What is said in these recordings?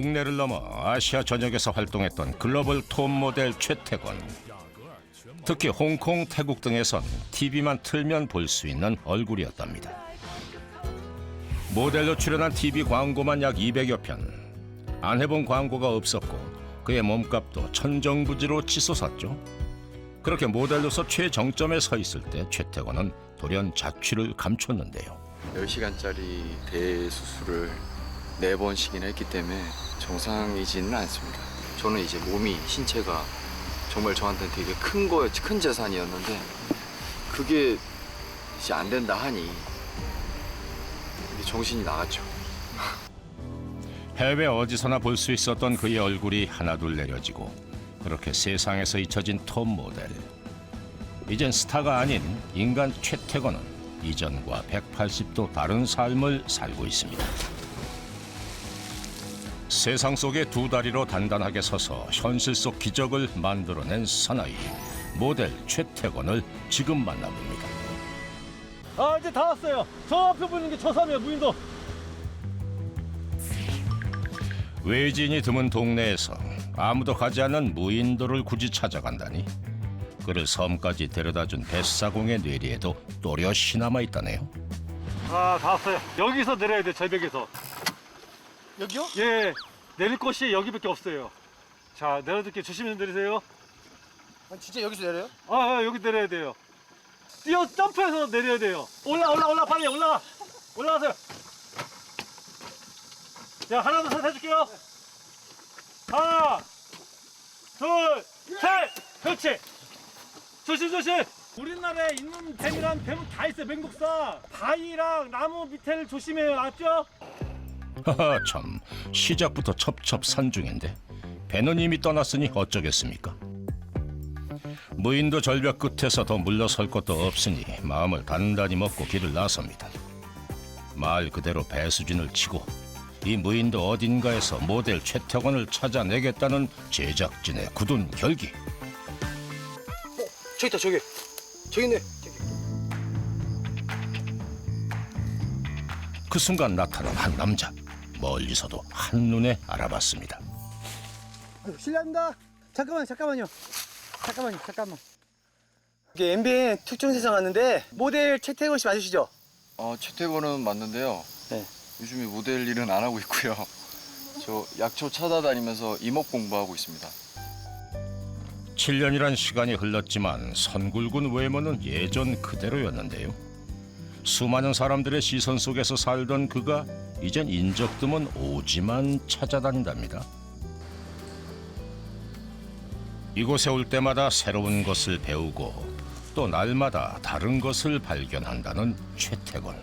국내를 넘어 아시아 전역에서 활동했던 글로벌 톱 모델 최태권. 특히 홍콩, 태국 등에선 TV만 틀면 볼 수 있는 얼굴이었답니다. 모델로 출연한 TV 광고만 약 200여 편. 안 해본 광고가 없었고 그의 몸값도 천정부지로 치솟았죠. 그렇게 모델로서 최정점에 서 있을 때 최태권은 돌연 자취를 감췄는데요. 10시간짜리 대수술을 4번씩이나 했기 때문에 정상이지는 않습니다. 저는 이제 몸이, 신체가 정말 저한테는 되게 큰 재산이었는데 그게 이제 안 된다 하니 정신이 나갔죠. 해외 어디서나 볼 수 있었던 그의 얼굴이 하나둘 내려지고 그렇게 세상에서 잊혀진 톱 모델. 이젠 스타가 아닌 인간 최태권은 이전과 180도 다른 삶을 살고 있습니다. 세상 속에 두 다리로 단단하게 서서 현실 속 기적을 만들어낸 사나이 모델 최태권을 지금 만나봅니다. 아, 이제 다 왔어요. 저 앞에 보이는 게 저 섬이에요, 무인도. 외지인이 드문 동네에서 아무도 가지 않는 무인도를 굳이 찾아간다니. 그를 섬까지 데려다준 뱃사공의 뇌리에도 또렷이 남아있다네요. 아, 다 왔어요. 여기서 내려야 돼, 절벽에서. 여기요? 예, 내릴 곳이 여기밖에 없어요. 자, 내려둘게요. 조심히 내리세요. 아니, 진짜 여기서 내려요? 아, 여기 내려야 돼요. 점프해서 내려야 돼요. 올라, 빨리 올라가. 올라가세요. 자, 하나, 둘, 셋 해줄게요. 하나, 둘, 셋! 그렇지! 조심! 우리나라에 있는 뱀이란 뱀은 다 있어요, 맹독사. 바위랑 나무 밑에를 조심해요, 알았죠? 하하, 참 시작부터 첩첩산중인데 배는 이미 떠났으니 어쩌겠습니까? 무인도 절벽 끝에서 더 물러설 것도 없으니 마음을 단단히 먹고 길을 나섭니다. 말 그대로 배수진을 치고 이 무인도 어딘가에서 모델 최태권을 찾아내겠다는 제작진의 굳은 결기. 저기 있다, 저기 있네. 그 순간 나타난 한 남자. 멀리서도 한눈에 알아봤습니다. 실례합니다. 잠깐만요. 이게 MBN 특종 세상 왔는데 모델 최태권 씨 맞으시죠? 최태권은 맞는데요. 네. 요즘에 모델 일은 안 하고 있고요. 저 약초 찾아다니면서 임업 공부하고 있습니다. 7년이란 시간이 흘렀지만 선굴군 외모는 예전 그대로였는데요. 수많은 사람들의 시선 속에서 살던 그가 이젠 인적 드문 오지만 찾아다닌답니다. 이곳에 올 때마다 새로운 것을 배우고 또 날마다 다른 것을 발견한다는 최태권.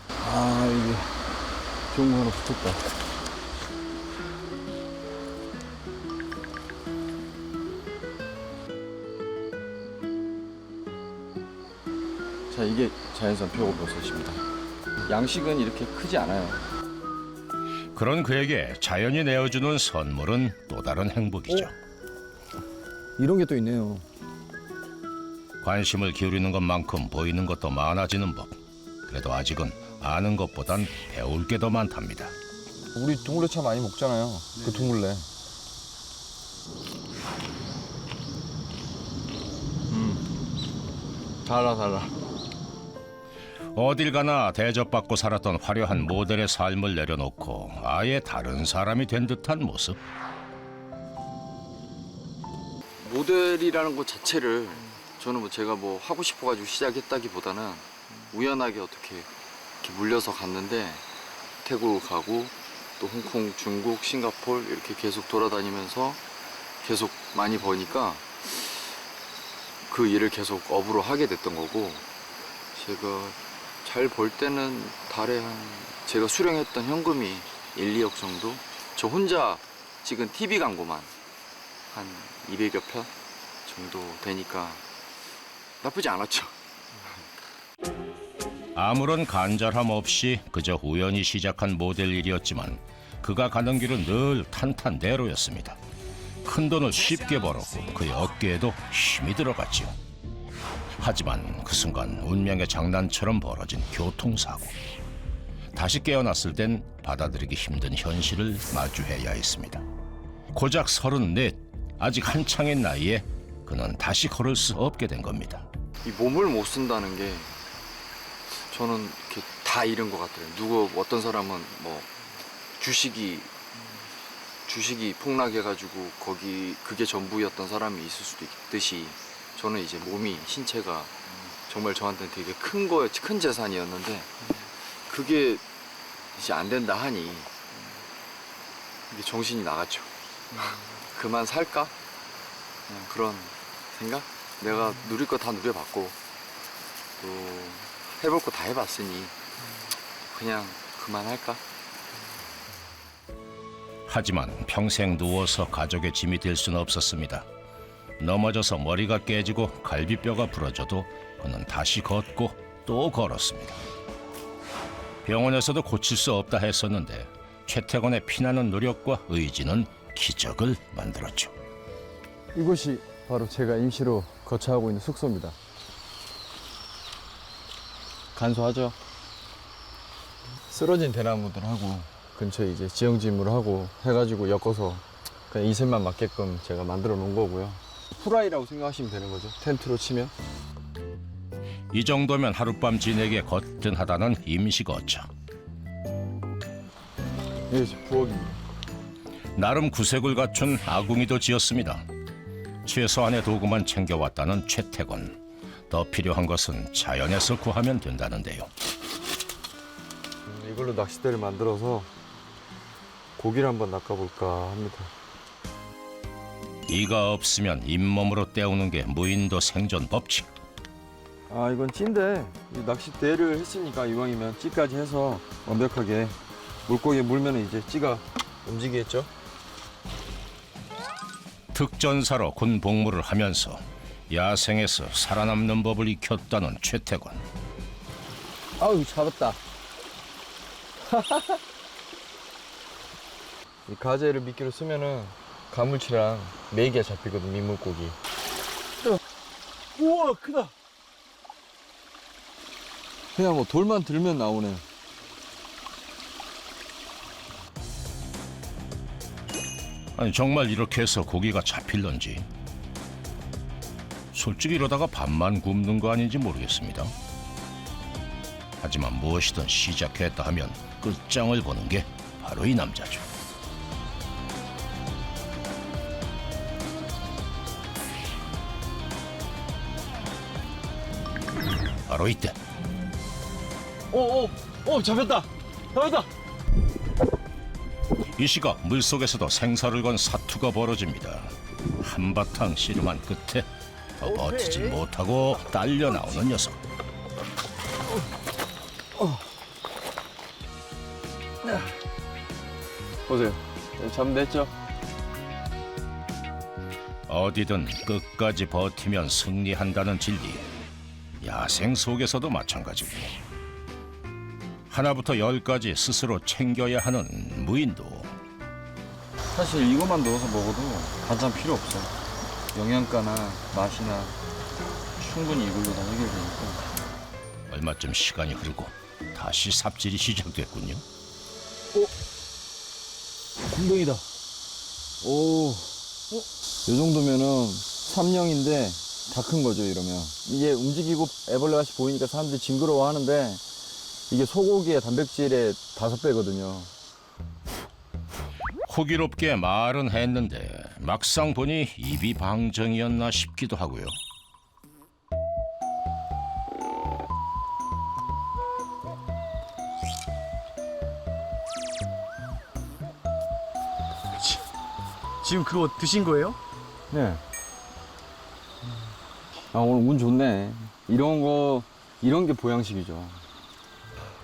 아, 이게 좋은 거 하나 붙었다. 자, 이게 자연산 표고버섯입니다. 양식은 이렇게 크지 않아요. 그런 그에게 자연이 내어주는 선물은 또 다른 행복이죠. 이런 게 또 있네요. 관심을 기울이는 것만큼 보이는 것도 많아지는 법. 그래도 아직은 아는 것보단 배울 게 더 많답니다. 우리 둥글레차 많이 먹잖아요. 그 둥글레. 달라. 어딜 가나 대접받고 살았던 화려한 모델의 삶을 내려놓고 아예 다른 사람이 된 듯한 모습. 모델이라는 것 자체를 저는 제가 하고 싶어가지고 시작했다기보다는 우연하게 어떻게 이렇게 물려서 갔는데 태국 가고 또 홍콩, 중국, 싱가포르 이렇게 계속 돌아다니면서 계속 많이 버니까 그 일을 계속 업으로 하게 됐던 거고, 제가 잘 벌 때는 달에 제가 수령했던 현금이 1, 2억 정도? 저 혼자 찍은 TV 광고만 한 200여 편 정도 되니까 나쁘지 않았죠. 아무런 간절함 없이 그저 우연히 시작한 모델 일이었지만 그가 가는 길은 늘 탄탄대로였습니다. 큰 돈을 쉽게 벌었고 그의 어깨에도 힘이 들어갔지요. 하지만 그 순간 운명의 장난처럼 벌어진 교통사고. 다시 깨어났을 땐 받아들이기 힘든 현실을 마주해야 했습니다. 고작 34, 아직 한창의 나이에 그는 다시 걸을 수 없게 된 겁니다. 이 몸을 못 쓴다는 게 저는 이렇게 다 잃은 것 같아요. 어떤 사람은 뭐 주식이 폭락해가지고 그게 전부였던 사람이 있을 수도 있듯이 저는 이제 몸이 신체가 정말 저한테는 되게 큰 재산이었는데 그게 이제 안 된다 하니 이게 정신이 나갔죠. 그만 살까? 그냥 그런 생각? 내가 누릴 거 다 누려봤고 또 해볼 거 다 해봤으니 그냥 그만할까? 하지만 평생 누워서 가족의 짐이 될 수는 없었습니다. 넘어져서 머리가 깨지고 갈비뼈가 부러져도 그는 다시 걷고 또 걸었습니다. 병원에서도 고칠 수 없다 했었는데 최태권의 피나는 노력과 의지는 기적을 만들었죠. 이곳이 바로 제가 임시로 거처하고 있는 숙소입니다. 간소하죠? 쓰러진 대나무들하고 근처에 이제 지형짐을 하고 해가지고 엮어서 그냥 이슬만 맞게끔 제가 만들어 놓은 거고요. 후라이라고 생각하시면 되는 거죠. 텐트로 치면. 이 정도면 하룻밤 지내기에 거뜬하다는 임시 거처. 이것이 부엌입니다. 나름 구색을 갖춘 아궁이도 지었습니다. 최소한의 도구만 챙겨왔다는 최태권. 더 필요한 것은 자연에서 구하면 된다는데요. 이걸로 낚싯대를 만들어서 고기를 한번 낚아볼까 합니다. 이가 없으면 잇몸으로 때우는 게 무인도 생존 법칙. 아, 이건 찌인데 이 낚싯대를 했으니까 이왕이면 찌까지 해서 완벽하게 물고기에 물면 이제 찌가 움직이겠죠? 특전사로 군 복무를 하면서 야생에서 살아남는 법을 익혔다는 최태권. 아우, 잡았다. 이 가재를 미끼로 쓰면은 가물치랑 메기가 잡히거든, 민물고기. 우와 크다. 그냥 뭐 돌만 들면 나오네. 아니 정말 이렇게 해서 고기가 잡힐런지. 솔직히 이러다가 밥만 굶는 거 아닌지 모르겠습니다. 하지만 무엇이든 시작했다 하면 끝장을 보는 게 바로 이 남자죠. 바로 이때 잡혔다. 잡았다. 이 시각 물속에서도 생사를 건 사투가 벌어집니다. 한바탕 씨름한 끝에 더 버티지 못하고 딸려 나오는 녀석. 보세요. 잡으면 됐죠? 어디든 끝까지 버티면 승리한다는 진리. 야생 속에서도 마찬가지고. 하나부터 열까지 스스로 챙겨야 하는 무인도. 사실 이것만 넣어서 먹어도 반찬 필요 없어. 영양가나 맛이나 충분히 이걸로 다 해결되니까. 얼마쯤 시간이 흐르고 다시 삽질이 시작됐군요. 공동이다. 오, 이 정도면은 삼령인데 다 큰 거죠, 이러면. 이게 움직이고 애벌레같이 보이니까 사람들이 징그러워 하는데 이게 소고기의 단백질의 5배거든요. 호기롭게 말은 했는데 막상 보니 입이 방정이었나 싶기도 하고요. 지금 그거 드신 거예요? 네. 아, 오늘 운 좋네. 이런 게 보양식이죠.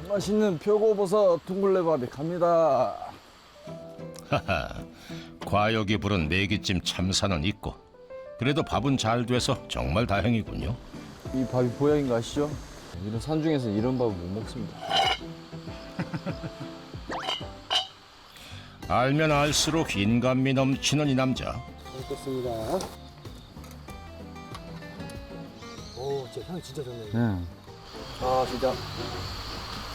맛있는 표고버섯 둥글레밥이 갑니다. 하하, 과욕이 부른 메기찜 참사는 있고 그래도 밥은 잘 돼서 정말 다행이군요. 이 밥이 보양인 거 아시죠? 이런 산중에서 이런 밥을 못 먹습니다. 알면 알수록 인간미 넘치는 이 남자. 먹겠습니다. 오, 진짜 향 진짜 좋네요. 네. 아, 진짜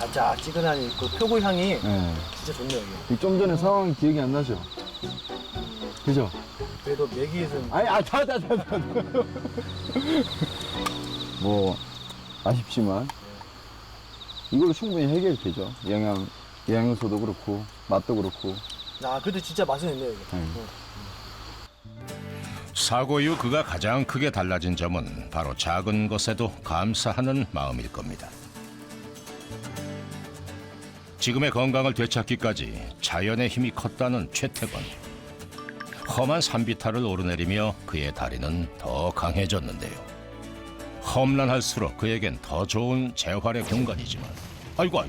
달짝지근한 그 표고 향이 네. 진짜 좋네요. 이게. 좀 전에 상황이 기억이 안 나죠? 그죠? 그래도 맥이는 아니, 뭐, 아쉽지만, 이걸로 충분히 해결되죠. 영양소도 그렇고, 맛도 그렇고. 그래도 진짜 맛은 있네요. 이게. 사고 이후 그가 가장 크게 달라진 점은 바로 작은 것에도 감사하는 마음일 겁니다. 지금의 건강을 되찾기까지 자연의 힘이 컸다는 최태권. 험한 산비탈을 오르내리며 그의 다리는 더 강해졌는데요. 험난할수록 그에겐 더 좋은 재활의 공간이지만 아이고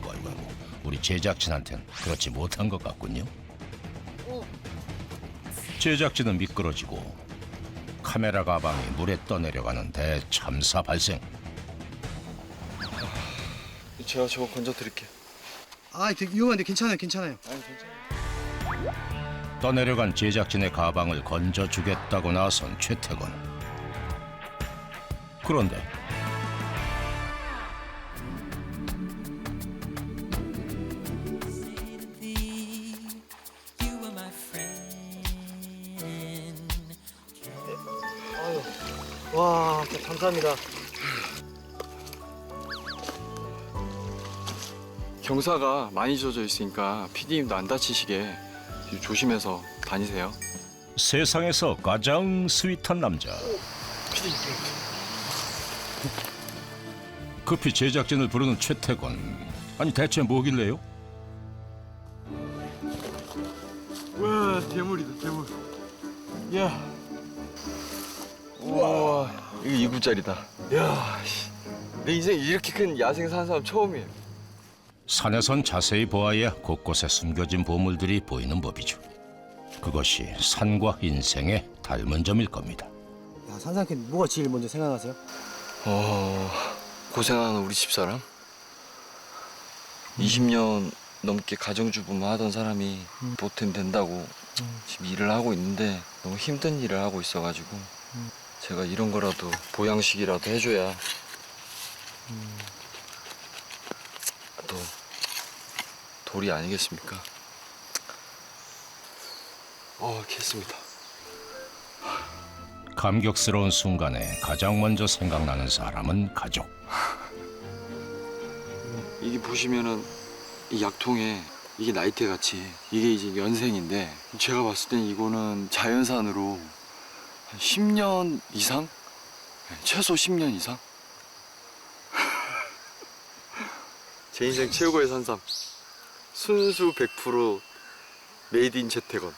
우리 제작진한텐 그렇지 못한 것 같군요. 제작진은 미끄러지고 카메라 가방이 물에 떠내려가는 대참사 발생. 제가 저거 건져드릴게요. 되게 위험한데 괜찮아요. 떠내려간 제작진의 가방을 건져주겠다고 나선 최태권. 그런데 와, 진짜 감사합니다. 경사가 많이 젖어 있으니까 PD님도 안 다치시게 조심해서 다니세요. 세상에서 가장 스윗한 남자. 급히 제작진을 부르는 최태권. 아니 대체 뭐길래요? 와, 대물이다, 대물. 야. 우와, 이거 2구짜리다. 야, 내 인생에 이렇게 큰 야생 사는 사람 처음이에요. 산에선 자세히 보아야 곳곳에 숨겨진 보물들이 보이는 법이죠. 그것이 산과 인생의 닮은 점일 겁니다. 산삼캐 뭐가 제일 먼저 생각나세요? 고생하는 우리 집사람? 20년 넘게 가정주부만 하던 사람이 보탬 된다고 지금 일을 하고 있는데 너무 힘든 일을 하고 있어가지고 제가 이런 거라도 보양식이라도 해줘야 또 돌이 아니겠습니까? 캐습니다. 감격스러운 순간에 가장 먼저 생각나는 사람은 가족. 이게 보시면은 이 약통에 이게 나이테 같이 이게 이제 연생인데 제가 봤을 땐 이거는 자연산으로 한 10년 이상? 네, 최소 10년 이상? 제 인생 최고의 산삼 순수 100% 메이드 인 채태건.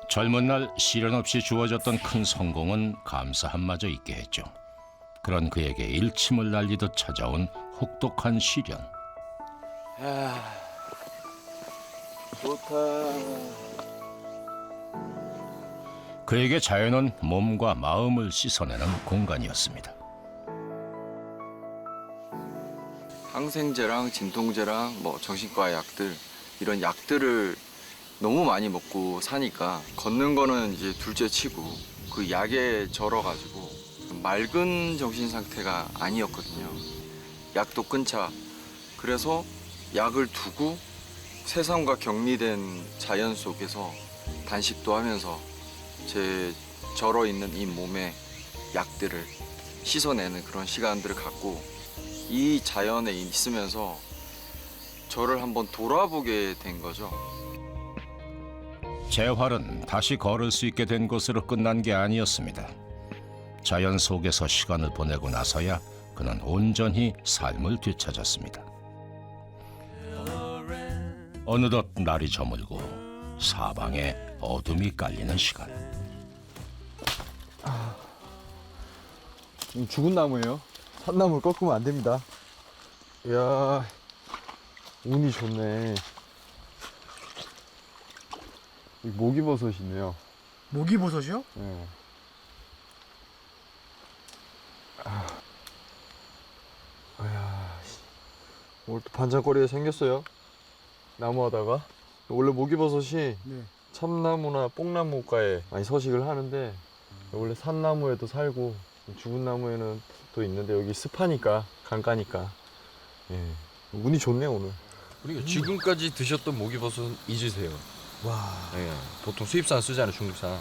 젊은 날 시련 없이 주어졌던 큰 성공은 감사함마저 있게 했죠. 그런 그에게 일침을 날리듯 찾아온 혹독한 시련. 좋다. 그에게 자연은 몸과 마음을 씻어내는 공간이었습니다. 항생제랑 진통제랑 뭐 정신과 약들 이런 약들을 너무 많이 먹고 사니까 걷는 거는 이제 둘째 치고 그 약에 절어가지고 맑은 정신 상태가 아니었거든요. 약도 끊자. 그래서 약을 두고 세상과 격리된 자연 속에서 단식도 하면서 제 절어 있는 이 몸의 약들을 씻어내는 그런 시간들을 갖고 이 자연에 있으면서 저를 한번 돌아보게 된 거죠. 재활은 다시 걸을 수 있게 된 것으로 끝난 게 아니었습니다. 자연 속에서 시간을 보내고 나서야 그는 온전히 삶을 되찾았습니다. 어느덧 날이 저물고 사방에 어둠이 깔리는 시간. 죽은 나무예요. 산나무를 꺾으면 안 됩니다. 이야, 운이 좋네. 이 모기버섯이 있네요. 모기버섯이요? 네. 오늘 또 반짝거리가 생겼어요. 나무 하다가. 원래 모기버섯이 네. 참나무나 뽕나무가에 많이 서식을 하는데 원래 산나무에도 살고 죽은 나무에는 또 있는데 여기 습하니까 강가니까 예. 운이 좋네 오늘. 그리고 지금까지 드셨던 목이버섯 잊으세요. 와, 예. 보통 수입산 쓰잖아요, 중국산.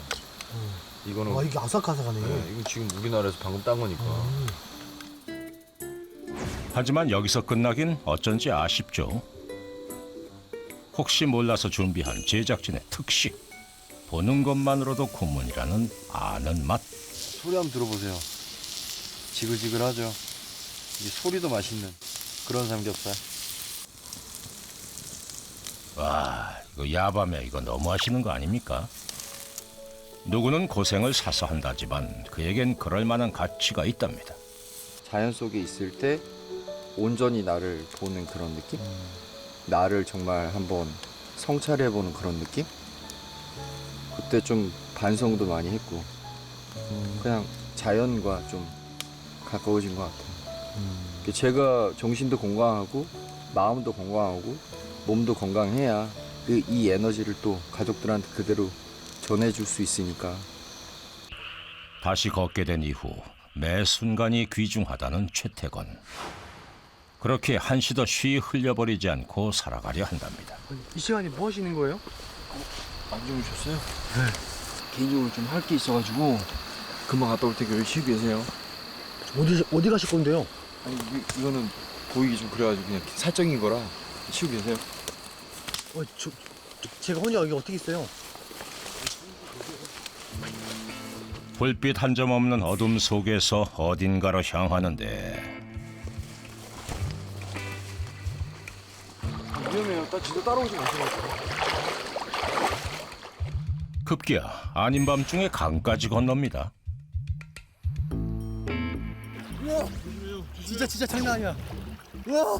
이거는 와 이게 아삭아삭하네. 예, 이건 지금 우리나라에서 방금 딴 거니까. 하지만 여기서 끝나긴 어쩐지 아쉽죠. 혹시 몰라서 준비한 제작진의 특식. 보는 것만으로도 고문이라는 아는 맛. 소리 한번 들어보세요. 지글지글하죠. 이게 소리도 맛있는 그런 삼겹살. 와, 이거 야밤에 이거 너무 하시는 거 아닙니까? 누구는 고생을 사서 한다지만 그에겐 그럴 만한 가치가 있답니다. 자연 속에 있을 때 온전히 나를 보는 그런 느낌? 나를 정말 한번 성찰해보는 그런 느낌? 그때 좀 반성도 많이 했고 그냥 자연과 좀 가까워진 것 같아요. 제가 정신도 건강하고 마음도 건강하고 몸도 건강해야 이 에너지를 또 가족들한테 그대로 전해줄 수 있으니까. 다시 걷게 된 이후 매 순간이 귀중하다는 최태건. 그렇게 한시도 쉬 흘려버리지 않고 살아가려 한답니다. 이 시간에 뭐 하시는 거예요? 안 주무셨어요? 네. 개인적으로 좀 할 게 있어가지고 금방 갔다 올 테니까 여기 쉬고 계세요. 어디 가실 건데요? 아니 이거는 보이기 좀 그래가지고 그냥 사적인 거라 쉬고 계세요. 제가 혼자 여기 어떻게 있어요? 불빛 한 점 없는 어둠 속에서 어딘가로 향하는데 위험해요. 진짜 따라오지 마세요. 급기야 아닌 밤중에 강까지 건넙니다. 진짜 장난 아니야. 와.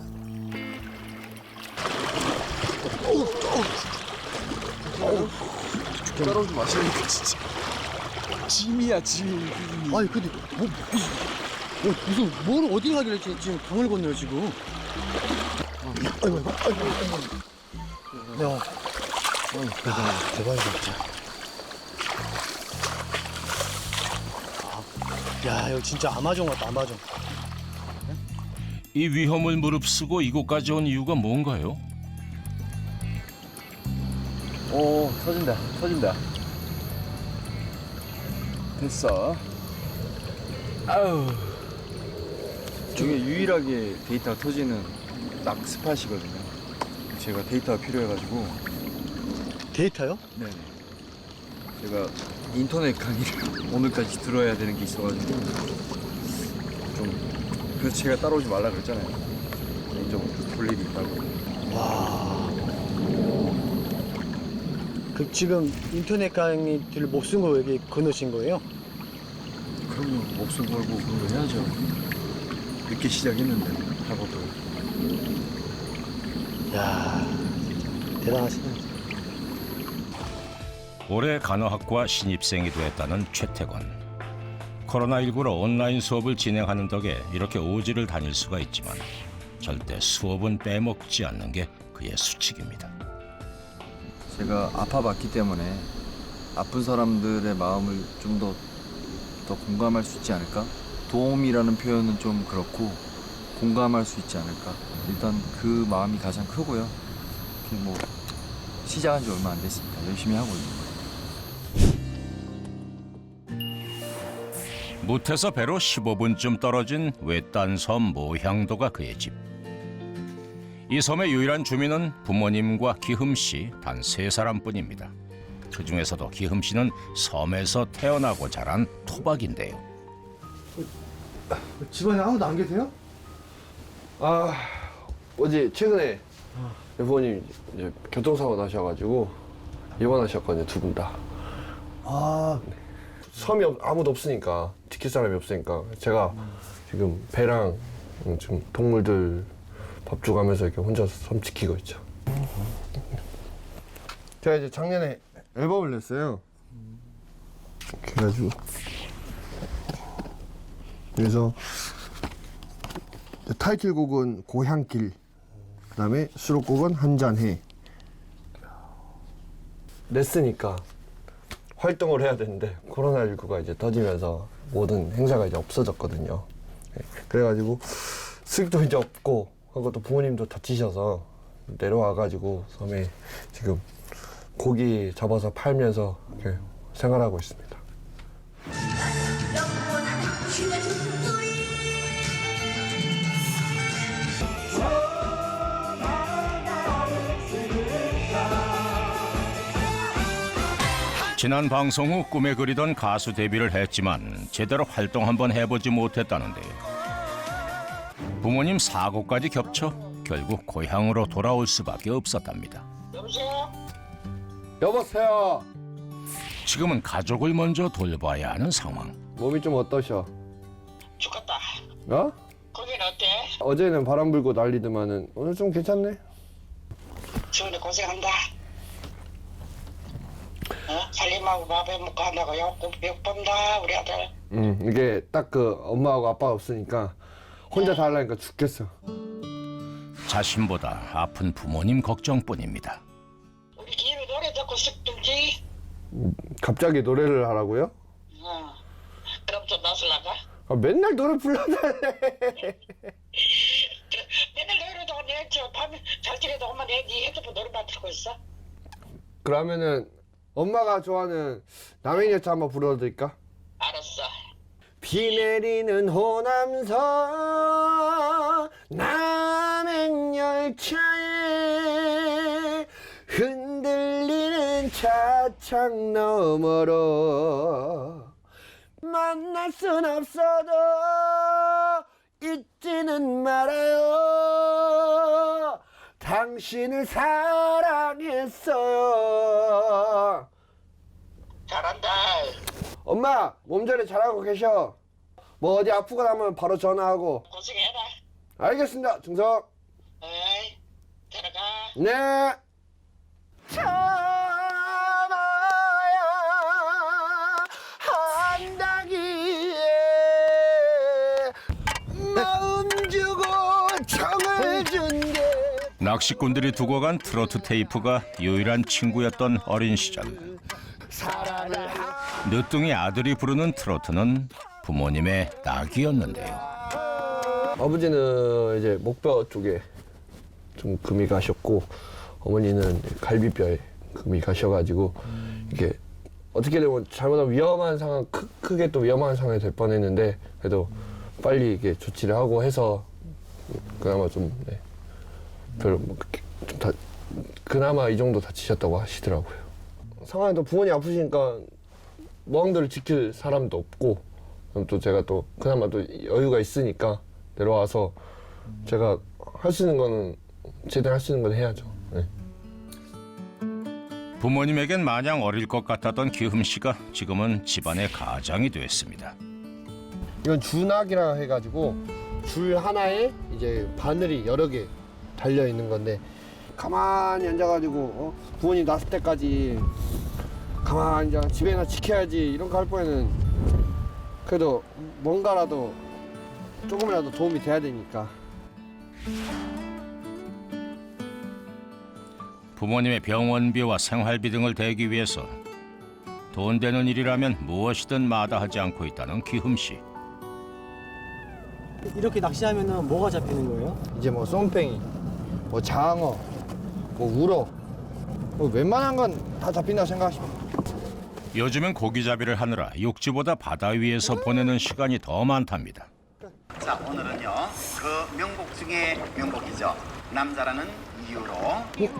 따라오지 마시라니까 진짜. 짐이야 짐. 아니 근데 무슨 뭘 어디 가길래 지금 강을 건너요 지금? 아이고. 야, 대박이다 진짜. 야 여기 진짜 아마존 같다 아마존. 이 위험을 무릅쓰고 이곳까지 온 이유가 뭔가요? 오, 터진다. 됐어. 아우. 저게 유일하게 데이터가 터지는 딱 스팟이거든요. 제가 데이터가 필요해가지고. 데이터요? 네. 제가 인터넷 강의를 오늘까지 들어야 되는 게 있어가지고 좀 그래서 제가 따라오지 말라 그랬잖아요. 개인적으로 볼 일이 있다고. 와. 그 지금 인터넷 강의들 목숨 걸고 여기 건너신 거예요? 그러면 목숨 걸고 그런 거 해야죠. 늦게 시작했는데 작업을. 야, 대단하시네. 올해 간호학과 신입생이 되었다는 최태건. 코로나19로 온라인 수업을 진행하는 덕에 이렇게 오지를 다닐 수가 있지만 절대 수업은 빼먹지 않는 게 그의 수칙입니다. 제가 아파봤기 때문에 아픈 사람들의 마음을 좀 더 공감할 수 있지 않을까? 도움이라는 표현은 좀 그렇고 공감할 수 있지 않을까? 일단 그 마음이 가장 크고요. 이렇게 뭐 시작한 지 얼마 안 됐으니까 열심히 하고 있는 거예요. 무태서 배로 15분쯤 떨어진 외딴 섬 모향도가 그의 집. 이 섬의 유일한 주민은 부모님과 기흠 씨 단 3사람뿐입니다. 그 중에서도 기흠 씨는 섬에서 태어나고 자란 토박인데요. 집안에 아무도 안 계세요? 아 어제 최근에 부모님 이제 교통사고 나셔가지고 입원하셨거든요. 2분 다. 아, 섬이 아무도 없으니까 지킬 사람이 없으니까 제가 지금 배랑 지금 동물들 밥 줘가면서 이렇게 혼자 섬 지키고 있죠. 제가 이제 작년에 앨범을 냈어요. 이렇게 해가지고 그래서 타이틀곡은 고향길, 그다음에 수록곡은 한잔해. 냈으니까 활동을 해야 되는데 코로나19가 이제 터지면서 모든 행사가 이제 없어졌거든요. 예, 그래가지고 수익도 이제 없고 하고 또 부모님도 다치셔서 내려와가지고 섬에 지금 고기 잡아서 팔면서 이렇게 생활하고 있습니다. 지난 방송 후 꿈에 그리던 가수 데뷔를 했지만 제대로 활동 한번 해보지 못했다는데요. 부모님 사고까지 겹쳐 결국 고향으로 돌아올 수밖에 없었답니다. 여보세요. 지금은 가족을 먼저 돌봐야 하는 상황. 몸이 좀 어떠셔? 죽겠다. 어? 거긴 어때? 어제는 바람 불고 난리더만은 오늘 좀 괜찮네. 주원이 고생한다. 살림하고 밥 해먹고 한다고 욕 본다 우리 아들. 이게 딱 그 엄마하고 아빠가 없으니까 혼자 다 하려니까 죽겠어. 자신보다 아픈 부모님 걱정뿐입니다. 우리 기회에 노래 듣고 쓱 들지. 갑자기 노래를 하라고요? 그럼 좀 나설라가? 아, 맨날 노래 불러달래. 맨날 노래도 밤잘 지내도 엄마 네 핸드폰 노래만 틀고 있어. 그러면은 엄마가 좋아하는 남행열차 한번 불러드릴까? 알았어. 비 내리는 호남선 남행열차에 흔들리는 차창 너머로 만날 순 없어도 잊지는 말아요. 당신을 사랑했어요. 잘한다. 엄마 몸조리 잘하고 계셔. 뭐 어디 아프거나 하면 바로 전화하고. 고생해라. 알겠습니다. 중성. 에이, 들어가. 네. 참아야 한다기에 마음 주고 정을 준게. 낚시꾼들이 두고 간 트로트 테이프가 유일한 친구였던 어린 시절. 늦둥이 아들이 부르는 트로트는 부모님의 낙이었는데요. 아버지는 이제 목뼈 쪽에 좀 금이 가셨고 어머니는 갈비뼈에 금이 가셔가지고 이게 어떻게 되면 잘못하면 위험한 상황 크게 또 위험한 상황이 될 뻔했는데 그래도 빨리 이게 조치를 하고 해서 그나마 좀 네, 별로 뭐 그나마 이 정도 다치셨다고 하시더라고요. 상황이 또 부모님 아프시니까 모항들을 지킬 사람도 없고 그럼 또 제가 또 그나마 또 여유가 있으니까 내려와서 제가 할 수 있는 거는 제대로 할 수 있는 건 해야죠. 네. 부모님에겐 마냥 어릴 것 같았던 기흠 씨가 지금은 집안의 가장이 됐습니다. 이건 주낙이라 해가지고 줄 하나에 이제 바늘이 여러 개 달려 있는 건데 가만히 앉아가지고 부모님 났을 때까지 가만히 앉아 집에나 지켜야지 이런 거 할 바에는 그래도 뭔가라도 조금이라도 도움이 돼야 되니까. 부모님의 병원비와 생활비 등을 대기 위해서 돈 되는 일이라면 무엇이든 마다하지 않고 있다는 기흠 씨. 이렇게 낚시하면은 뭐가 잡히는 거예요? 이제 뭐 쏨팽이, 뭐 장어, 뭐 우럭, 뭐 웬만한 건 다 잡힌다고 생각하시면 돼요. 요즘은 고기잡이를 하느라 육지보다 바다 위에서 보내는 시간이 더 많답니다. 자, 오늘은요 그 명곡 중에 명곡이죠. 남자라는 이유로.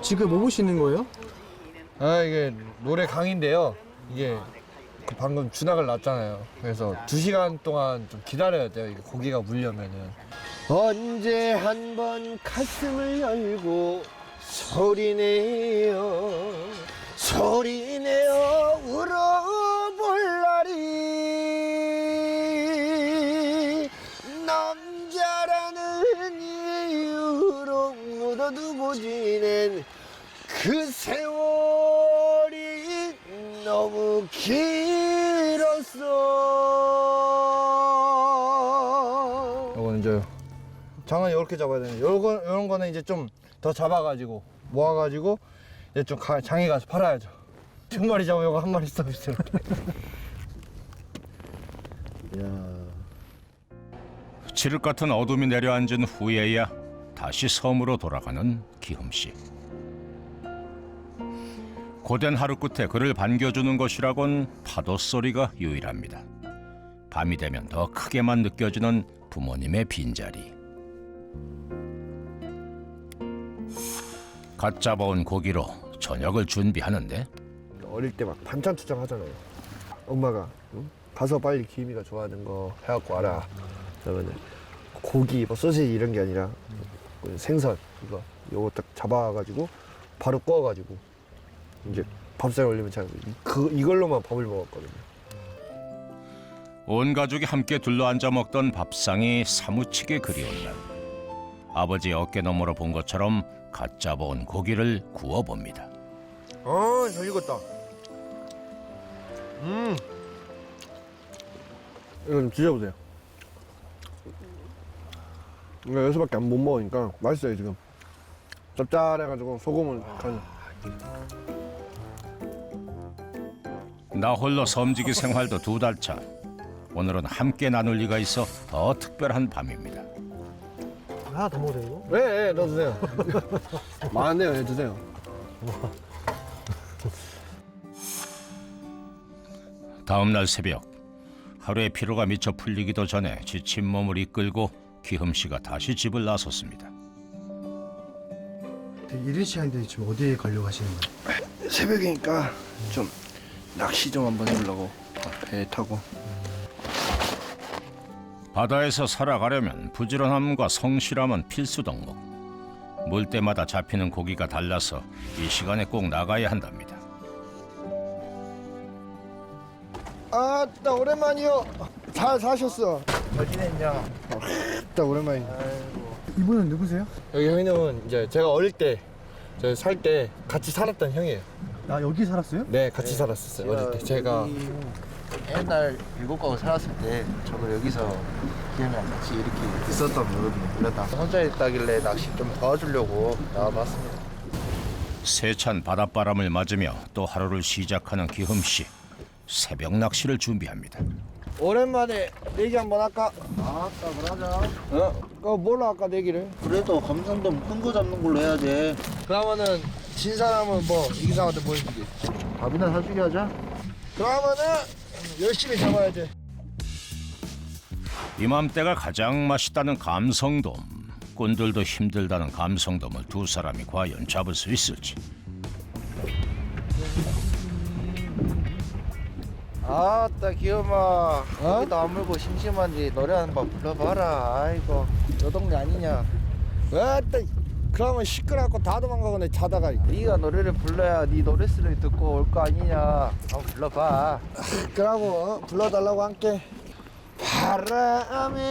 지금 뭐 보시는 거예요? 아 이게 노래 강의인데요. 이게 그 방금 주낙을 놨잖아요. 그래서 2시간 동안 좀 기다려야 돼요. 이게 고기가 물려면은. 언제 한번 가슴을 열고 소리내요 소리내어 울어볼 날이 남자라는 이유로 묻어두고 지낸 그 세월이 너무 길었어. 이거는 이제 장어 이렇게 잡아야 되는데 요런 거는 이제 좀 더 잡아가지고 모아가지고 이제 좀 장에 가서 팔아야죠. 2마리 잡으면 이거 1마리 서비스. 칠흑 같은 어둠이 내려앉은 후에야 다시 섬으로 돌아가는 기흠 씨. 고된 하루 끝에 그를 반겨주는 것이라곤 파도 소리가 유일합니다. 밤이 되면 더 크게만 느껴지는 부모님의 빈자리. 갓 잡아온 고기로 저녁을 준비하는데 어릴 때 막 반찬 투정 하잖아요. 엄마가 응? 가서 빨리 기미가 좋아하는 거 해갖고 와라. 그러면 고기, 뭐 소시지 이런 게 아니라 생선 요거 딱 잡아가지고 바로 구워가지고 이제 밥상에 올리면 참 이걸로만 밥을 먹었거든요. 온 가족이 함께 둘러앉아 먹던 밥상이 사무치게 그리운 날, 아버지 어깨 너머로 본 것처럼 갓 잡아온 고기를 구워봅니다. 잘 익었다. 이거 좀 드셔보세요. 이거 여기서밖에 못 먹으니까 맛있어요 지금. 짭짤해가지고 소금은 간. 나 홀로 섬지기 생활도 2달 차. 오늘은 함께 나눌 리가 있어 더 특별한 밤입니다. 하나 더 먹어도 되고? 네, 너 드세요. 많네요, 네, 드세요. 다음 날 새벽, 하루의 피로가 미쳐 풀리기도 전에 지친 몸을 이끌고 기흠 씨가 다시 집을 나섰습니다. 되게 이른 시간인데 지금 어디에 가려고 하시는 거예요? 새벽이니까 좀 낚시 좀 한번 해보려고 배 타고. 바다에서 살아가려면 부지런함과 성실함은 필수 덕목. 물때마다 잡히는 고기가 달라서 이 시간에 꼭 나가야 한답니다. 아따 오랜만이요. 잘 사셨어. 잘 지냈냐? 아따 오랜만이네. 이분은 누구세요? 여기 형님은 이제 제가 어릴 때, 저 살 때 같이 살았던 형이에요. 아 여기 살았어요? 네, 같이 살았었어요. 어릴 때 제가 옛날 일곡가고 살았을 때 저도 여기서 기름이랑 같이 이렇게 있었던 거거든요. 그러다 혼자 있다길래 낚시 좀 도와주려고 나와봤습니다. 세찬 바닷바람을 맞으며 또 하루를 시작하는 기흠 씨. 새벽 낚시를 준비합니다. 오랜만에 내기 한번 할까? 아따 그러자. 뭘로 할까 내기를? 그래도 감성도 큰 거 잡는 걸로 해야지. 그러면은 진 사람은 뭐 이긴 사람한테 뭐 해주기? 밥이나 사주게 하자. 그러면은 열심히 잡아야지. 이맘때가 가장 맛있다는 감성돔. 꾼들도 힘들다는 감성돔을 두 사람이 과연 잡을 수 있을지. 아따 기엄아 거기도 안 물고 심심한지 노래 한번 불러봐라. 아이고 너 동네 아니냐? 아따 그러면 시끄럽고 다 도망가거네 자다가. 네가 노래를 불러야 네 노래소리 듣고 올 거 아니냐. 한번 불러봐. 그러고 불러달라고 함께. 바람에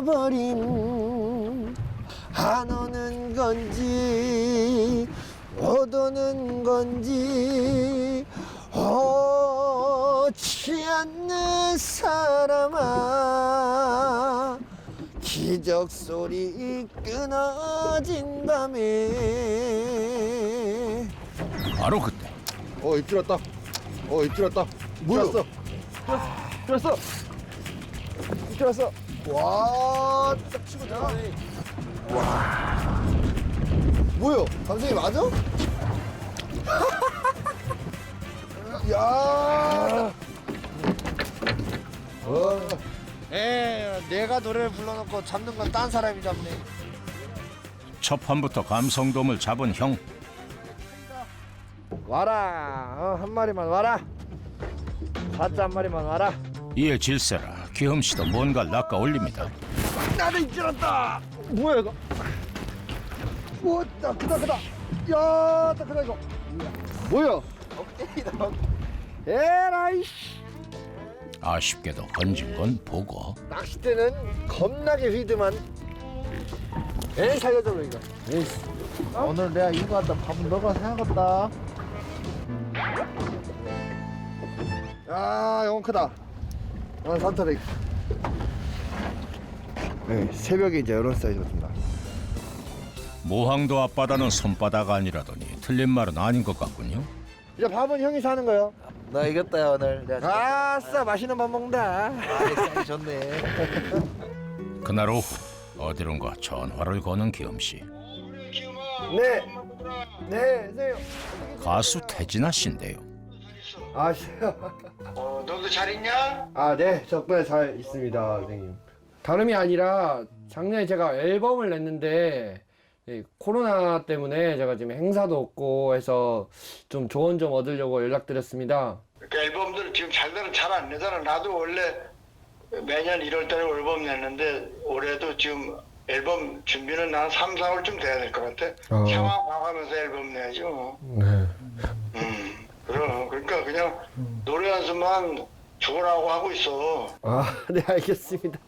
날려버린 안 오는 건지 못 오는 건지 오지 않는 사람아 기적 소리 끊어진 밤에. 바로 그때 입질었다. 입질었다. 뭐야? 들었어. 와, 딱 치고 들어가네. 와. 뭐야? 감성이 맞아? 야. 내가 노래를 불러놓고 잡는 건 딴 사람이 잡네. 첫 판부터 감성돔을 잡은 형. 와라. 한 마리만 와라. 사자 한 마리만 와라. 이에 질세라 기흠 씨도 뭔가를 낚아 올립니다. 나는 입질었다. 뭐야 이거? 오, 크다. 야, 크다 이거. 뭐야? 억대이다. 에라이. 아쉽게도 건진 건 보고. 낚싯대는 겁나게 휘드만. 에이 살려줘 이거. 에이. 오늘 내가 이거 갖다 밥은 너가 사야겠다. 야, 이건 크다. 산타백. 네, 새벽에 이제 이런 사이즈입니다. 모항도 앞바다는 손바다가 아니라더니 틀린 말은 아닌 것 같군요. 이제 밥은 형이 사는 거요. 나 이겼다 야 오늘. 내가 아싸 맛있는 밥 먹는다. 쌀이 좋네. 그날 오후 어디론가 전화를 거는 기욤 씨. 네. 네, 선생님. 가수 태진아 씨인데요. 아, 너도 잘 있냐? 아, 네. 덕분에 잘 있습니다, 선생님. 다름이 아니라 작년에 제가 앨범을 냈는데 코로나 때문에 제가 지금 행사도 없고 해서 좀 조언 좀 얻으려고 연락드렸습니다. 그 앨범들 지금 잘 안 내잖아. 나도 원래 매년 1월 달에 앨범 냈는데 올해도 지금 앨범 준비는 한 3, 4월쯤 돼야 될 것 같아. 상황 봐가면서 앨범 내야지 뭐. 네. 그러니까 그냥 노래 연습만 죽으라고 하고 있어. 아, 네, 알겠습니다.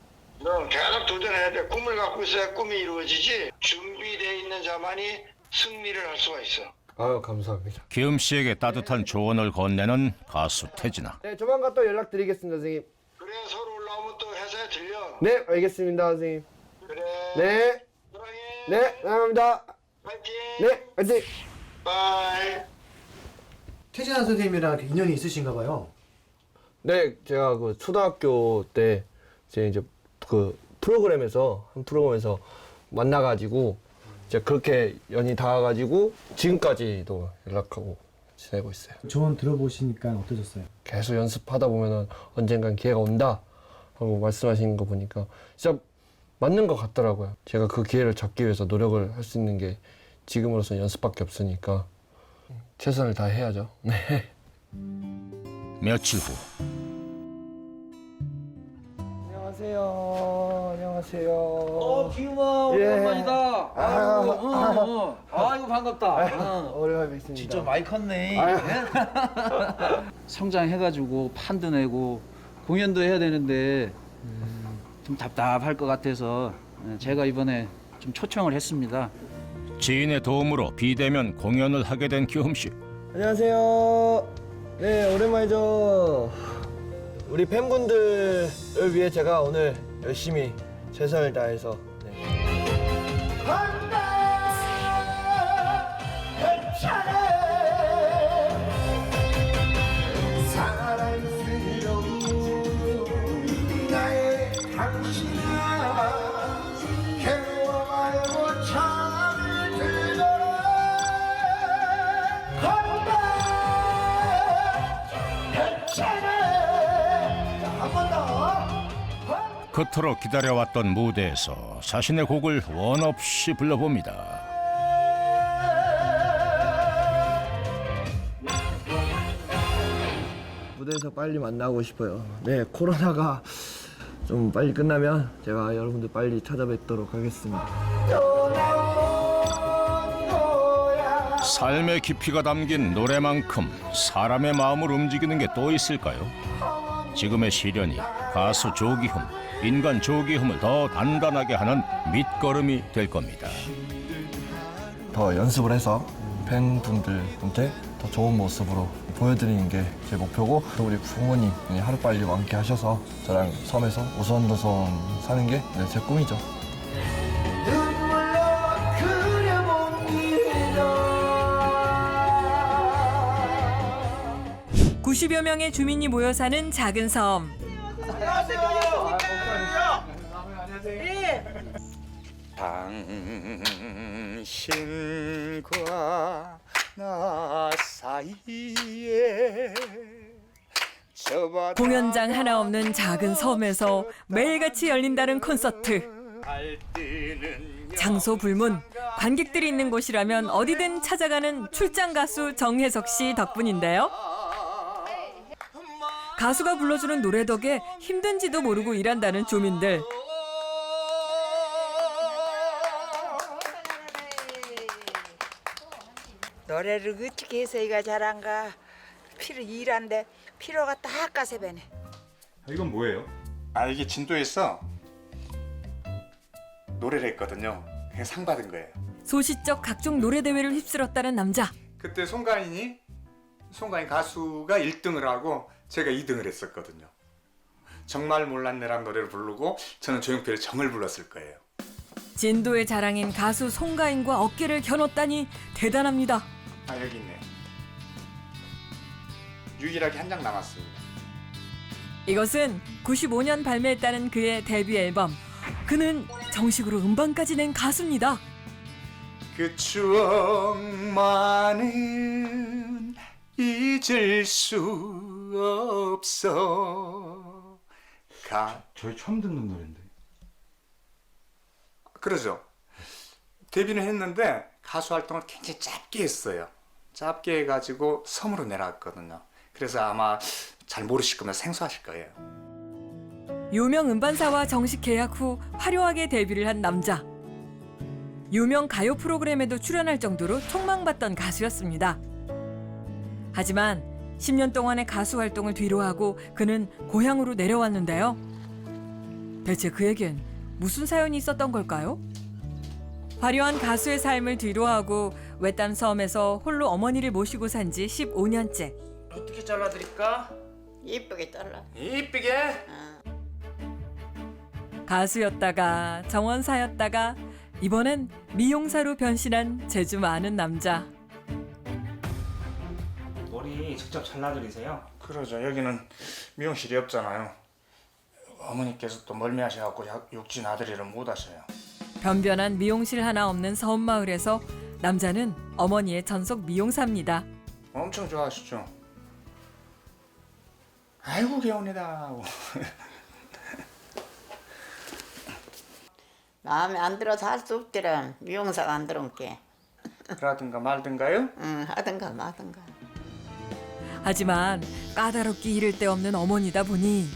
너 계속 도전해야 돼. 꿈을 갖고 있어야 꿈이 이루어지지. 준비되어 있는 자만이 승리를 할 수가 있어. 아유, 감사합니다. 기욤 씨에게 따뜻한 조언을 건네는 가수 태진아. 네, 조만간 또 연락드리겠습니다, 선생님. 그래 서로 올라오면 또 회사에 들려. 네, 알겠습니다, 선생님. 그래. 네. 사랑해. 네, 감사합니다. 파이팅. 네, 화이팅! 바이. 태진아 선생님이랑 인연이 있으신가 봐요. 네, 제가 그 초등학교 때 이제 그 프로그램에서 만나가지고 이제 그렇게 연이 닿아가지고 지금까지도 연락하고 지내고 있어요. 조언 들어보시니까 어떠셨어요? 계속 연습하다 보면은 언젠간 기회가 온다 하고 말씀하시는 거 보니까 진짜 맞는 것 같더라고요. 제가 그 기회를 잡기 위해서 노력을 할 수 있는 게 지금으로서는 연습밖에 없으니까 최선을 다해야죠. 네. 며칠 후 안녕하세요. 기욤아 예. 오랜만이다. 아이고 반갑다. 오랜만에 뵙습니다. 진짜 많이 컸네. 아유. 성장해가지고 판도 내고 공연도 해야 되는데 좀 답답할 것 같아서 제가 이번에 좀 초청을 했습니다. 지인의 도움으로 비대면 공연을 하게 된 기욤 씨. 안녕하세요. 네, 오랜만이죠. 우리 팬분들을 위해 제가 오늘 열심히 최선을 다해서 그토록 기다려왔던 무대에서 자신의 곡을 원 없이 불러봅니다. 무대에서 빨리 만나고 싶어요. 네, 코로나가 좀 빨리 끝나면 제가 여러분들 빨리 찾아뵙도록 하겠습니다. 삶의 깊이가 담긴 노래만큼 사람의 마음을 움직이는 게 또 있을까요? 지금의 시련이 가수 조기흠, 인간 조기흠을 더 단단하게 하는 밑거름이 될 겁니다. 더 연습을 해서 팬분들한테 더 좋은 모습으로 보여드리는 게 제 목표고, 또 우리 부모님이 하루빨리 완쾌하셔서 저랑 섬에서 오손도손 사는 게 제 꿈이죠. 90여 명의 주민이 모여 사는 작은 섬. 당신과 나 사이에 공연장 하나 없는 작은 섬에서 매일같이 열린다는 콘서트. 장소 불문, 관객들이 있는 곳이라면 어디든 찾아가는 출장 가수 정혜석 씨 덕분인데요. 가수가 불러주는 노래 덕에 힘든지도 모르고 일한다는 주민들. 노래를 어떻게 해서 이가 잘한가. 피로 일한데 피로가 딱 가세 배네. 이건 뭐예요? 이게 진도에서 노래를 했거든요. 그냥 상 받은 거예요. 소시적 각종 노래 대회를 휩쓸었다는 남자. 그때 송가인 가수가 1등을 하고 제가 2등을 했었거든요. 정말 몰랐네란 노래를 부르고 저는 조용필의 정을 불렀을 거예요. 진도의 자랑인 가수 송가인과 어깨를 겨눴다니 대단합니다. 여기 있네. 유일하게 한 장 남았습니다. 이것은 95년 발매했다는 그의 데뷔 앨범. 그는 정식으로 음반까지 낸 가수입니다. 그 추억만은 잊을 수 없어. 저희 처음 듣는 노래인데. 그러죠. 데뷔는 했는데 가수 활동을 굉장히 짧게 했어요. 짧게 해가지고 섬으로 내려갔거든요. 그래서 아마 잘 모르실 거면 생소하실 거예요. 유명 음반사와 정식 계약 후 화려하게 데뷔를 한 남자. 유명 가요 프로그램에도 출연할 정도로 촉망받던 가수였습니다. 하지만 10년 동안의 가수 활동을 뒤로하고 그는 고향으로 내려왔는데요. 대체 그에겐 무슨 사연이 있었던 걸까요? 화려한 가수의 삶을 뒤로하고 외딴 섬에서 홀로 어머니를 모시고 산 지 15년째. 어떻게 잘라드릴까? 예쁘게 잘라. 이쁘게? 가수였다가 정원사였다가 이번엔 미용사로 변신한 재주 많은 남자. 머리 직접 잘라드리세요? 그러죠. 여기는 미용실이 없잖아요. 어머니께서 또 멀미하셔갖고 육진 아들이를 못 하셔요. 변변한 미용실 하나 없는 섬마을에서 남자는 어머니의 전속 미용사입니다. 엄청 좋아하시죠? 아이고 개운이다. 마음에 안 들어서 할 수 없더라. 미용사가 안 들어온 게. 그러든가 말든가요? 응, 하든가 마든가. 하지만 까다롭기 이를 데 없는 어머니다 보니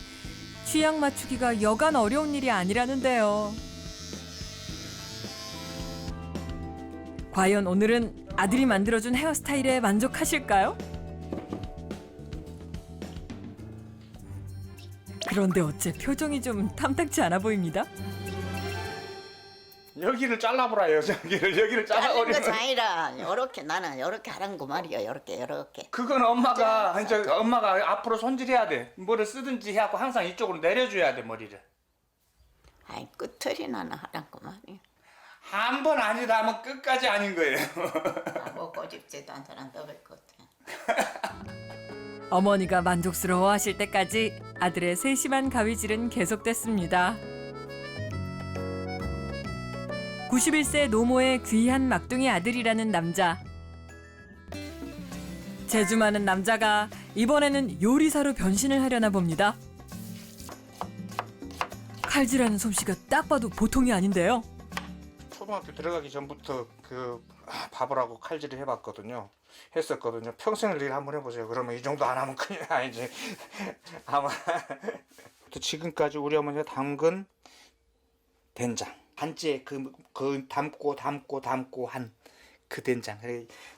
취향 맞추기가 여간 어려운 일이 아니라는데요. 과연 오늘은 아들이 만들어준 헤어스타일에 만족하실까요? 그런데 어째 표정이 좀 탐탁지 않아 보입니다. 여기를 잘라보라요. 여기를 자른 잘라버리면. 거 아니라 요렇게 나는 요렇게 하는 거 말이야. 요렇게. 그건 엄마가 이제 엄마가 앞으로 손질해야 돼. 뭐를 쓰든지 해갖고 항상 이쪽으로 내려줘야 돼 머리를. 아이 끝털이 나는 하란 거 말이야. 한 번 아니다 하면 끝까지 아닌 거예요. 뭐 꼬집지도 않더란 더블 것 같아. 어머니가 만족스러워하실 때까지 아들의 세심한 가위질은 계속됐습니다. 91세 노모의 귀한 막둥이 아들이라는 남자. 재주 많은 남자가 이번에는 요리사로 변신을 하려나 봅니다. 칼질하는 솜씨가 딱 봐도 보통이 아닌데요. 초등학교 들어가기 전부터 그 밥을 하고 칼질을 했었거든요. 평생을 일 한번 해보세요. 그러면 이 정도 안 하면 큰일 아니지. 아마 또 지금까지 우리 어머니가 담근 된장 반지에 그 담고 한 그 된장.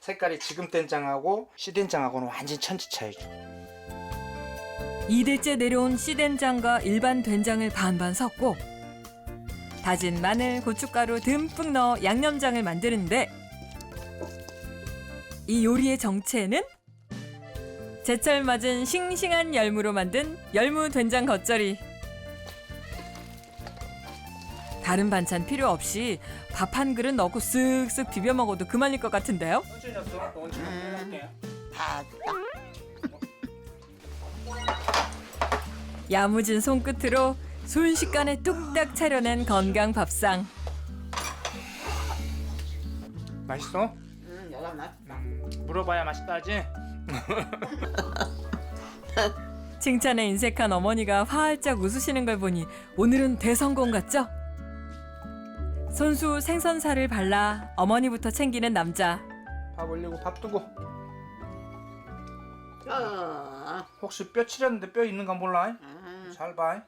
색깔이 지금 된장하고 씨된장하고는 완전 천지 차이죠. 2대째 내려온 씨된장과 일반 된장을 반반 섞고 다진 마늘, 고춧가루 듬뿍 넣어 양념장을 만드는데 이 요리의 정체는 제철 맞은 싱싱한 열무로 만든 열무 된장 겉절이. 다른 반찬 필요 없이 밥 한 그릇 넣고 쓱쓱 비벼 먹어도 그만일 것 같은데요? 다 야무진 손끝으로 순식간에 뚝딱 차려낸 건강 밥상. 맛있어? 여가 맛있다. 물어봐야 맛있다지? 칭찬에 인색한 어머니가 활짝 웃으시는 걸 보니 오늘은 대성공 같죠? 손수 생선살을 발라 어머니부터 챙기는 남자. 밥 올리고 밥 두고. 혹시 뼈 칠했는데 뼈 있는 거 몰라? 잘 봐.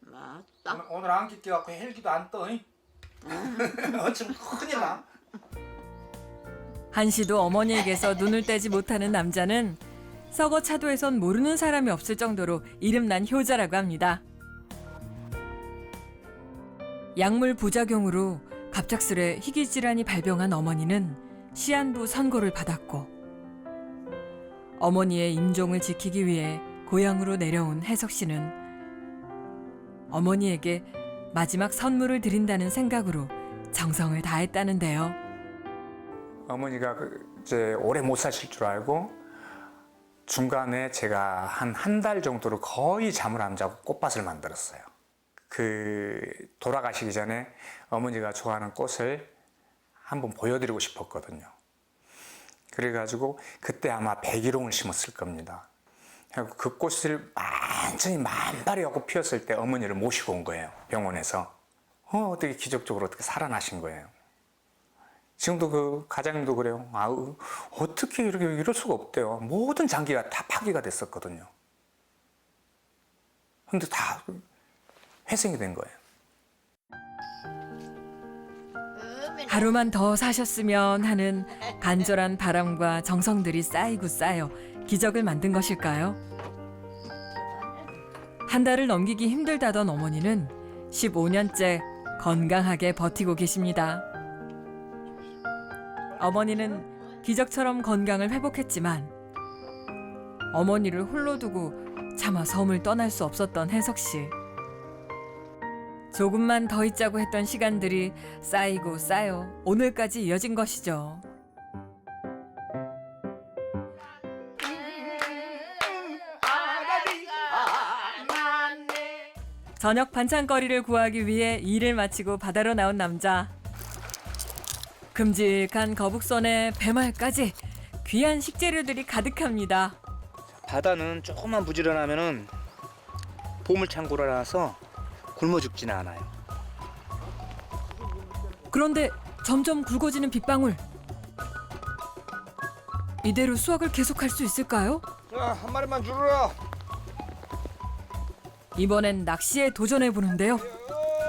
맞다. 오늘 안개 껴갖고 헬기도 안 떠. 어쩌면 큰일 나. 한시도 어머니에게서 눈을 떼지 못하는 남자는 서거 차도에선 모르는 사람이 없을 정도로 이름난 효자라고 합니다. 약물 부작용으로 갑작스레 희귀질환이 발병한 어머니는 시한부 선고를 받았고 어머니의 임종을 지키기 위해 고향으로 내려온 혜석 씨는 어머니에게 마지막 선물을 드린다는 생각으로 정성을 다했다는데요. 어머니가 이제 오래 못 사실 줄 알고 중간에 제가 한 달 정도로 거의 잠을 안 자고 꽃밭을 만들었어요. 그 돌아가시기 전에 어머니가 좋아하는 꽃을 한번 보여드리고 싶었거든요. 그래가지고 그때 아마 백일홍을 심었을 겁니다. 그 꽃을 완전히 만발이 하고 피었을 때 어머니를 모시고 온 거예요. 병원에서. 어떻게 기적적으로 어떻게 살아나신 거예요. 지금도 그 가장님도 그래요. 아우, 어떻게 이럴 수가 없대요. 모든 장기가 다 파기가 됐었거든요. 근데 다 회생이 된 거예요. 하루만 더 사셨으면 하는 간절한 바람과 정성들이 쌓이고 쌓여 기적을 만든 것일까요? 한 달을 넘기기 힘들다던 어머니는 15년째 건강하게 버티고 계십니다. 어머니는 기적처럼 건강을 회복했지만 어머니를 홀로 두고 차마 섬을 떠날 수 없었던 혜석 씨. 조금만 더 있자고 했던 시간들이 쌓이고 쌓여 오늘까지 이어진 것이죠. 저녁 반찬거리를 구하기 위해 일을 마치고 바다로 나온 남자. 큼직한 거북선에 배말까지 귀한 식재료들이 가득합니다. 바다는 조금만 부지런하면은 보물창고라서 굶어 죽지는 않아요. 그런데 점점 굵어지는 빗방울. 이대로 수확을 계속할 수 있을까요? 자, 한 마리만 주르라. 이번엔 낚시에 도전해 보는데요.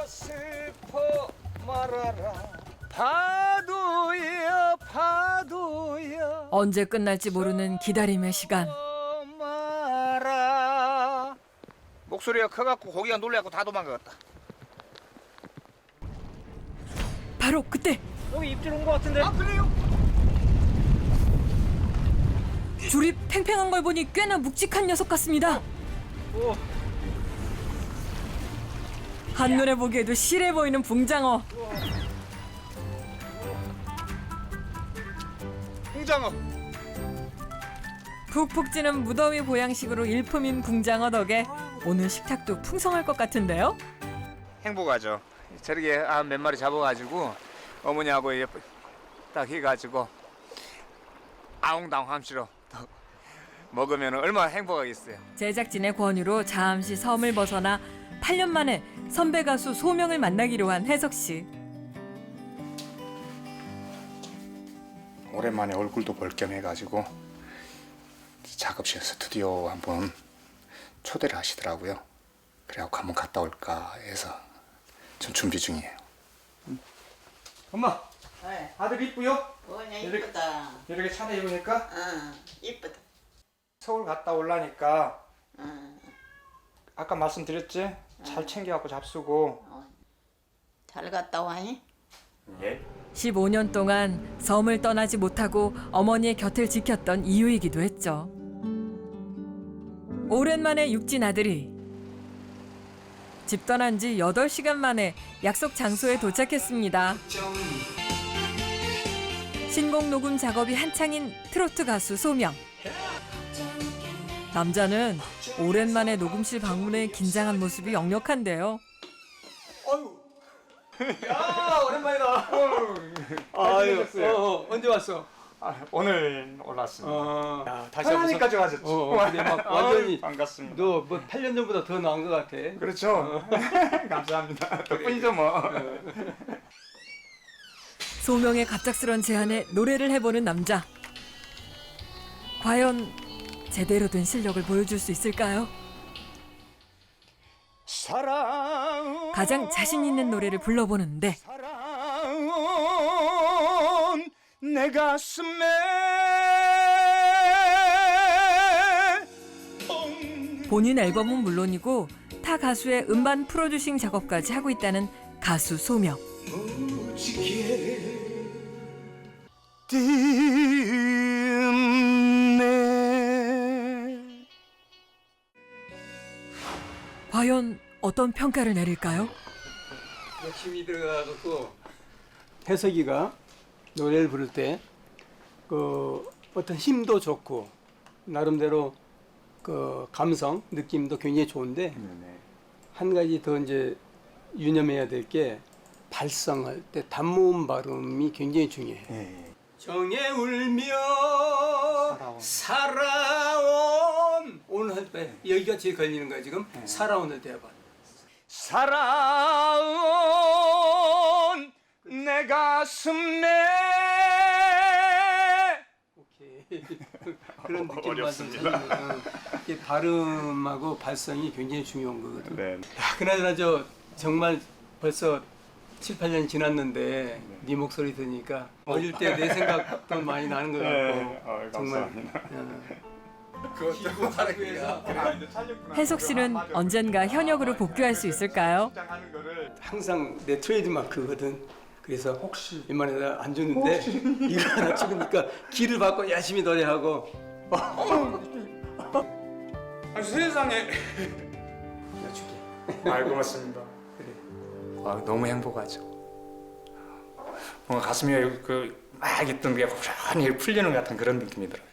슬퍼 말아라. 파도야 파도야. 언제 끝날지 모르는 기다림의 시간. 마라. 목소리가 커갖고 고기가 놀래갖고 다 도망갔다. 바로 그때 여기 입질 온 것 같은데. 아, 그래요? 줄이 팽팽한 걸 보니 꽤나 묵직한 녀석 같습니다. 한눈에 보기에도 실해 보이는 붕장어. 붕장어. 푹푹 찌는 무더위 보양식으로 일품인 붕장어 덕에 오늘 식탁도 풍성할 것 같은데요? 행복하죠. 저렇게 몇 마리 잡아가지고 어머니하고 딱 해가지고 아웅다웅함시로 먹으면 얼마나 행복하겠어요. 제작진의 권유로 잠시 섬을 벗어나 8년 만에 선배 가수 소명을 만나기로 한 혜석 씨. 오랜만에 얼굴도 볼 겸 해가지고 작업실 스튜디오 한번 초대를 하시더라고요. 그래갖고 한번 갔다 올까 해서 좀 준비 중이에요. 엄마, 네. 아들 이쁘요? 뭐냐 이쁘다. 이렇게 차려 입으니까 응, 이쁘다. 서울 갔다 올라니까 응. 아까 말씀드렸지? 잘 챙겨갖고 잡수고. 잘 갔다 와니? 예. 15년 동안 섬을 떠나지 못하고 어머니의 곁을 지켰던 이유이기도 했죠. 오랜만에 육진 아들이 집 떠난 지 8시간 만에 약속 장소에 도착했습니다. 신곡 녹음 작업이 한창인 트로트 가수 소명. 남자는 오랜만에 녹음실 방문에 긴장한 모습이 역력한데요. 야, 오랜만이다. 아유, 언제 왔어? 오늘 올랐습니다. 야, 다시 한번 하나님까지 와셨죠. 근데 막 완전히 반갑습니다. 너 뭐 8년 전보다 더 나은 것 같아. 그렇죠. 감사합니다. 덕분이죠 뭐. 소명의 갑작스런 제안에 노래를 해보는 남자. 과연 제대로 된 실력을 보여줄 수 있을까요? 가장 자신 있는 노래를 불러보는데 내 가슴에 본인 앨범은 물론이고 타 가수의 음반 프로듀싱 작업까지 하고 있다는 가수 소명. 과연 어떤 평가를 내릴까요? 열심히 들어가고 혜석이가 노래를 부를 때 그 어떤 힘도 좋고 나름대로 그 감성 느낌도 굉장히 좋은데 한 가지 더 이제 유념해야 될 게 발성할 때 단모음 발음이 굉장히 중요해요. 정에 울며 살아온 오늘 할 때 여기가 제일 걸리는 거야 지금. 살아온을 때 해봐. 살아온 내 가슴에 오케이. 그런 느낌 맞습니다. 이게 발음하고 발성이 굉장히 중요한 거거든. 네. 야, 그나저나 저 정말 벌써 7, 8년 지났는데 네 목소리 들으니까 어릴 때 내 생각도 많이 나는 것 같고 정말 그것도 사랑해요. 해석 씨는 언젠가 현역으로 복귀할 수 있을까요? 항상 내 트레이드 마크거든. 그래서 혹시 웬만해서 안 줬는데 이거 하나 찍으니까 기를 받고 열심히 노래하고 세상에 나 줄게. 아이 고맙습니다. 그래. 너무 행복하죠. 뭔가 가슴에 막 있던 게 후련히 풀리는 것 같은 그런 느낌이 들어요.